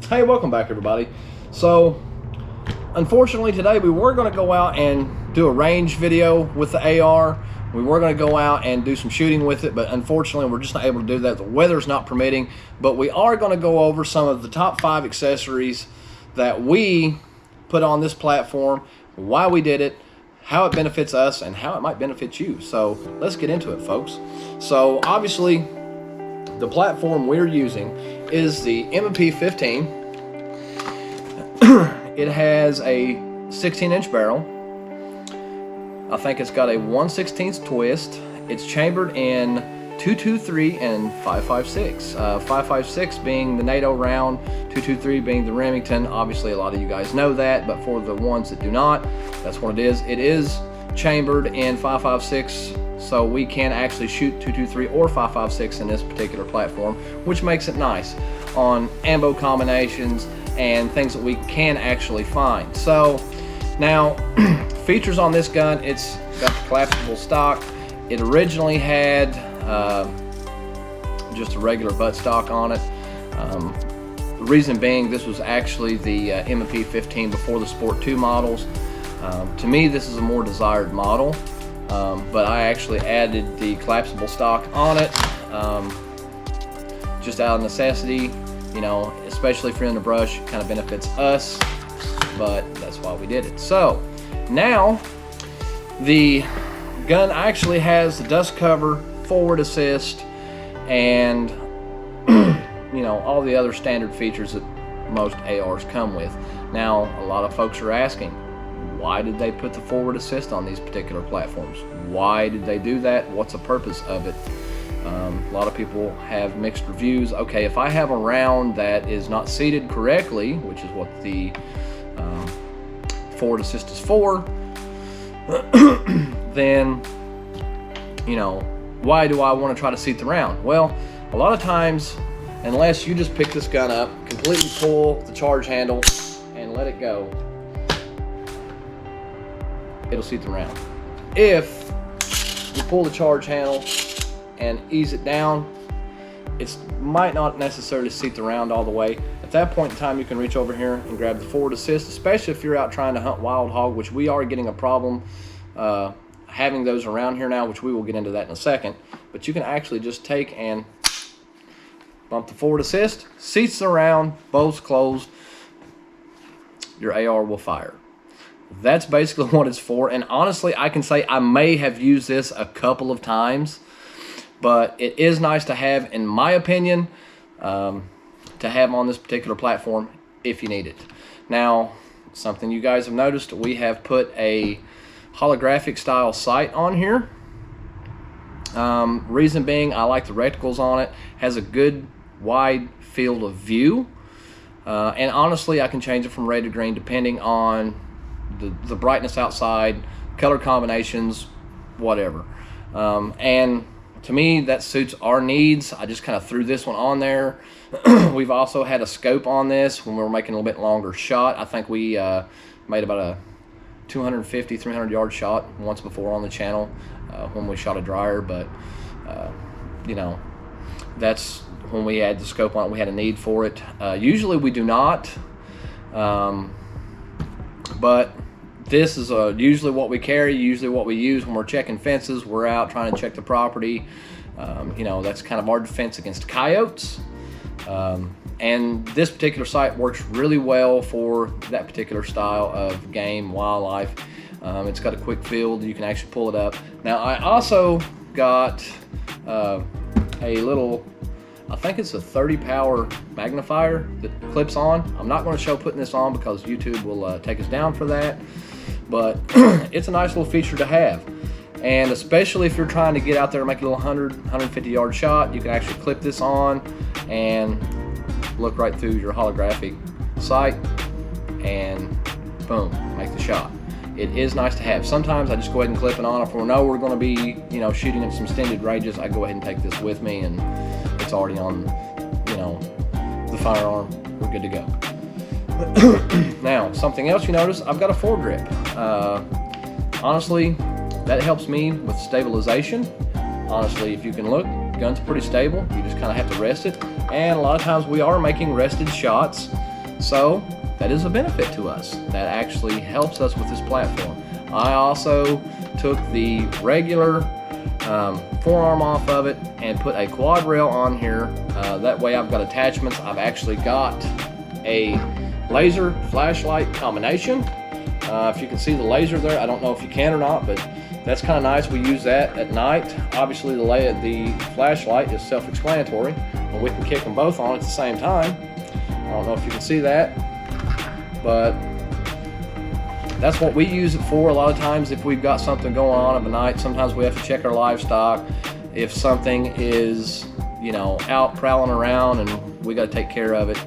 Hey, welcome back everybody. So unfortunately today we were going to go out and do a range video with the AR. We were going to go out and do some shooting with it, but unfortunately we're just not able to do that. The weather's not permitting, but we are going to go over some of the top 5 accessories that we put on this platform, why we did it, how it benefits us, and how it might benefit you. So let's get into it, folks. So obviously the platform we're using is the MP15. It has a 16-inch barrel. I think it's got a 1/16 twist. It's chambered in .223 and .556. 5.56 being the NATO round, .223 being the Remington. Obviously a lot of you guys know that, but for the ones that do not, that's what it is. It is chambered in 5.56, so we can actually shoot .223 or 5.56 in this particular platform, which makes it nice on ammo combinations and things that we can actually find. So now features on this gun, it's got the collapsible stock. It originally had just a regular buttstock on it. The reason being, this was actually the MP15 before the Sport 2 models. To me, this is a more desired model, but I actually added the collapsible stock on it just out of necessity. You know, especially if you're in the brush, it kind of benefits us, but that's why we did it. So now the gun actually has the dust cover, forward assist, and you know, all the other standard features that most ARs come with. Now a lot of folks are asking, why did they put the forward assist on these particular platforms? Why did they do that? What's the purpose of it? A lot of people have mixed reviews. Okay, if I have a round that is not seated correctly, which is what the forward assist is for, then, you know, why do I want to try to seat the round? Well, a lot of times, unless you just pick this gun up, completely pull the charge handle and let it go, it'll seat the round. If you pull the charge handle and ease it down, it might not necessarily seat the round all the way. At that point in time, you can reach over here and grab the forward assist, especially if you're out trying to hunt wild hog, which we are getting a problem having those around here now, which we will get into that in a second. But you can actually just take and bump the forward assist, seats the round, bolts closed, your AR will fire. That's basically what it's for. And honestly, I can say I may have used this a couple of times, but it is nice to have, in my opinion, to have on this particular platform if you need it. Now, something you guys have noticed, we have put a holographic style sight on here. Reason being, I like the reticles on it. Has a good wide field of view, and honestly, I can change it from red to green depending on the brightness outside, color combinations, whatever. And to me, that suits our needs. I just kind of threw this one on there. We've also had a scope on this when we were making a little bit longer shot. I think we made about a 250, 300 yard shot once before on the channel when we shot a dryer, but you know, that's when we had the scope on it, we had a need for it. Usually we do not, but this is usually what we carry, usually what we use when we're checking fences. We're out trying to check the property. You know, that's kind of our defense against coyotes. And this particular sight works really well for that particular style of game, wildlife. It's got a quick field, you can actually pull it up. Now I also got a little, I think it's a 30 power magnifier that clips on. I'm not going to show putting this on because YouTube will take us down for that, but it's a nice little feature to have. And especially if you're trying to get out there and make a little 100, 150 yard shot, you can actually clip this on and look right through your holographic sight and boom, make the shot. It is nice to have. Sometimes I just go ahead and clip it on. If we know we're going to be, you know, shooting at some extended ranges, I go ahead and take this with me, and it's already on, you know, the firearm. We're good to go. Now, something else you notice, I've got a foregrip. Honestly, that helps me with stabilization. Honestly, if you can look, the gun's pretty stable. You just kind of have to rest it. And a lot of times we are making rested shots. So that is a benefit to us. That actually helps us with this platform. I also took the regular forearm off of it and put a quad rail on here. That way I've got attachments. I've actually got a laser flashlight combination. If you can see the laser there, I don't know if you can or not, but that's kind of nice. We use that at night. Obviously the flashlight is self-explanatory, and we can kick them both on at the same time. I don't know if you can see that, but that's what we use it for. A lot of times if we've got something going on of a night, sometimes we have to check our livestock. If something is, you know, out prowling around and we got to take care of it,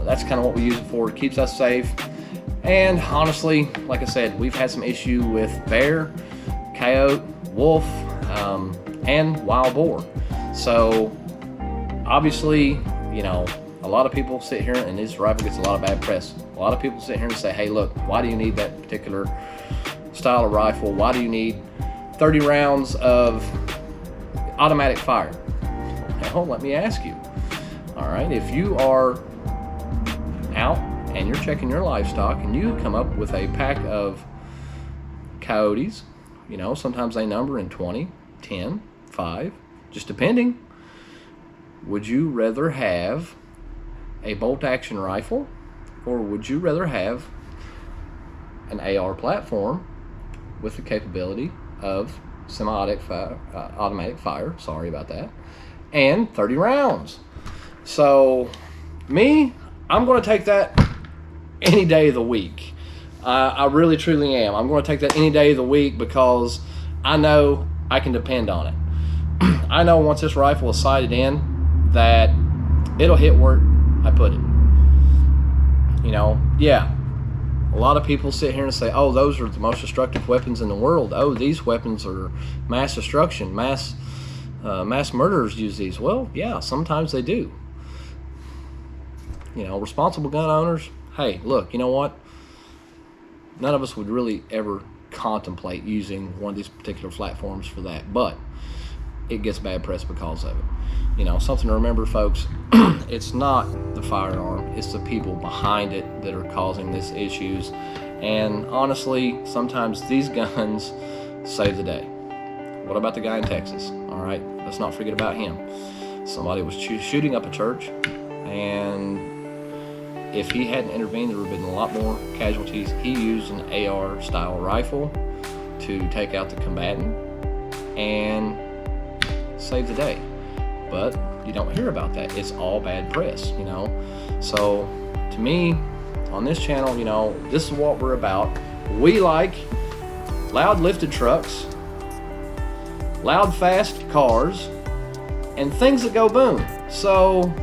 that's kind of what we use it for. It keeps us safe. And honestly, like I said, we've had some issue with bear, coyote, wolf, and wild boar. So obviously, you know, a lot of people sit here, and this rifle gets a lot of bad press. A lot of people sit here and say, hey, look, why do you need that particular style of rifle? Why do you need 30 rounds of automatic fire? Well, let me ask you. All right, if you are out and you're checking your livestock and you come up with a pack of coyotes, you know, sometimes they number in 20, 10, 5, just depending. Would you rather have a bolt action rifle, or would you rather have an AR platform with the capability of automatic fire, sorry about that, and 30 rounds? So me, I'm going to take that any day of the week. I really truly am. I'm going to take that any day of the week because I know I can depend on it. I know once this rifle is sighted in that it'll hit where I put it. You know, yeah, a lot of people sit here and say, oh, those are the most destructive weapons in the world. Oh, these weapons are mass destruction, mass murderers use these. Well, yeah, sometimes they do. You know, responsible gun owners, hey, look, you know what? None of us would really ever contemplate using one of these particular platforms for that, but it gets bad press because of it. You know, something to remember, folks, it's not the firearm, it's the people behind it that are causing these issues. And honestly, sometimes these guns save the day. What about the guy in Texas? All right, let's not forget about him. Somebody was shooting up a church, and if he hadn't intervened, there would have been a lot more casualties. He used an AR style rifle to take out the combatant and save the day. But you don't hear about that. It's all bad press, you know. So to me, on this channel, you know, this is what we're about. We like loud lifted trucks, loud fast cars, and things that go boom. So,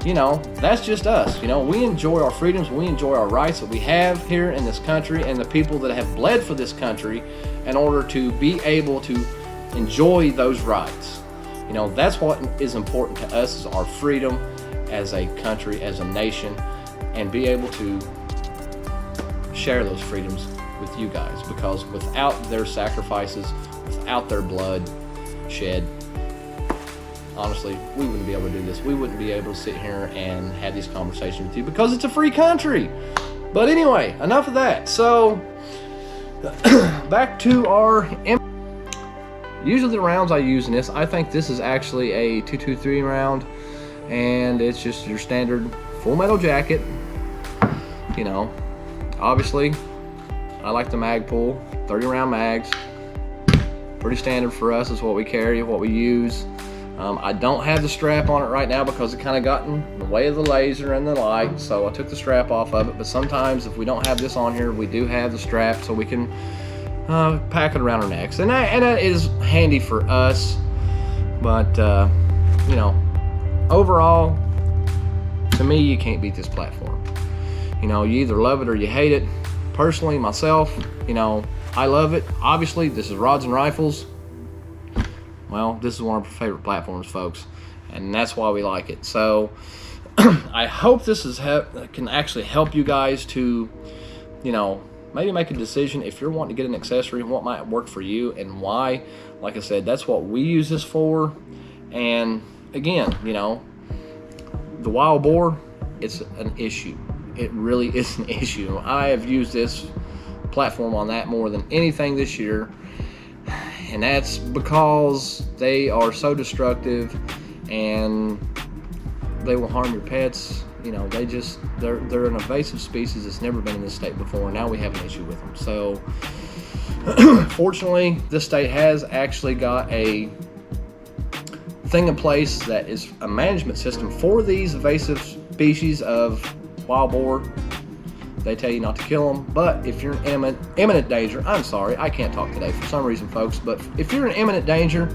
you know, that's just us. You know, we enjoy our freedoms, we enjoy our rights that we have here in this country, and the people that have bled for this country in order to be able to enjoy those rights. You know, that's what is important to us, is our freedom as a country, as a nation, and be able to share those freedoms with you guys, because without their sacrifices, without their blood shed, honestly, we wouldn't be able to do this. We wouldn't be able to sit here and have these conversations with you because it's a free country. But anyway, enough of that. So back to our usually the rounds I use in this, I think this is actually a 223 round, and it's just your standard full metal jacket. You know, obviously I like the mag pull, 30 round mags, pretty standard for us. Is what we carry, what we use. I don't have the strap on it right now because it kind of got in the way of the laser and the light, so I took the strap off of it. But sometimes if we don't have this on here, we do have the strap, so we can pack it around our necks, and that is handy for us. But you know, overall, to me, you can't beat this platform. You know, you either love it or you hate it. Personally, myself, you know, I love it. Obviously, this is Rods&Rifles. Well, this is one of our favorite platforms, folks, and that's why we like it. So I hope this can actually help you guys to, you know, maybe make a decision if you're wanting to get an accessory and what might work for you and why. Like I said, that's what we use this for. And again, you know, the wild boar, it's an issue. It really is an issue. I have used this platform on that more than anything this year, and that's because they are so destructive and they will harm your pets. You know, they're an invasive species that's never been in this state before, and now we have an issue with them. So fortunately, this state has actually got a thing in place that is a management system for these invasive species of wild boar. They tell you not to kill them, but if you're in imminent danger, I'm sorry, I can't talk today for some reason, folks, but if you're in imminent danger,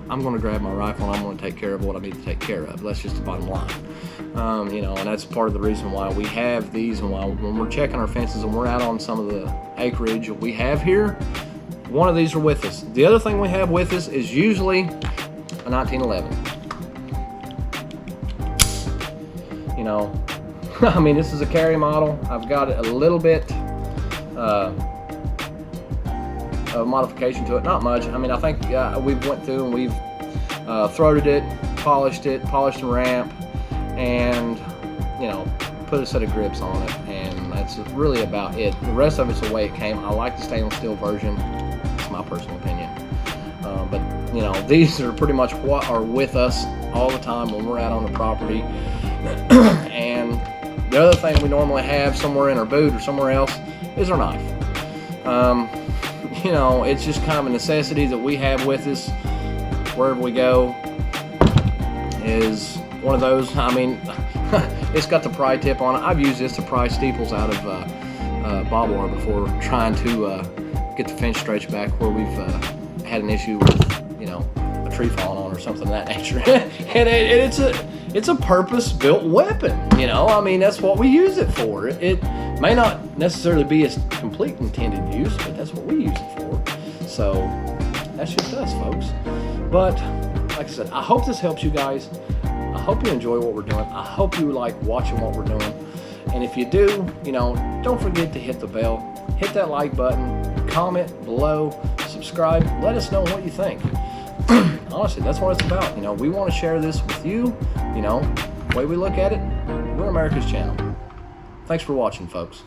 I'm going to grab my rifle and I'm going to take care of what I need to take care of. That's just the bottom line. You know, and that's part of the reason why we have these, and why when we're checking our fences and we're out on some of the acreage that we have here, one of these are with us. The other thing we have with us is usually a 1911. You know, I mean, this is a carry model. I've got a little bit of modification to it, not much. I mean, I think we've went through and we've throated it, polished and ramp, and, you know, put a set of grips on it, and that's really about it. The rest of it's the way it came. I like the stainless steel version. It's my personal opinion. But, you know, these are pretty much what are with us all the time when we're out on the property. And the other thing we normally have somewhere in our boot or somewhere else is our knife. You know, it's just kind of a necessity that we have with us wherever we go. Is one of those, I mean, it's got the pry tip on it. I've used this to pry steeples out of barbed wire before, trying to get the fence stretched back where we've had an issue with, you know, a tree falling on or something of that nature. And it's a purpose-built weapon, you know. I mean, that's what we use it for. It may not necessarily be its complete intended use, but that's what we use it for. So that's just us, folks. But like I said, I hope this helps you guys. I hope you enjoy what we're doing. I hope you like watching what we're doing. And if you do, you know, don't forget to hit the bell, hit that like button, comment below, subscribe, let us know what you think. Honestly, that's what it's about. You know, we want to share this with you. You know, the way we look at it, we're America's channel. Thanks for watching, folks.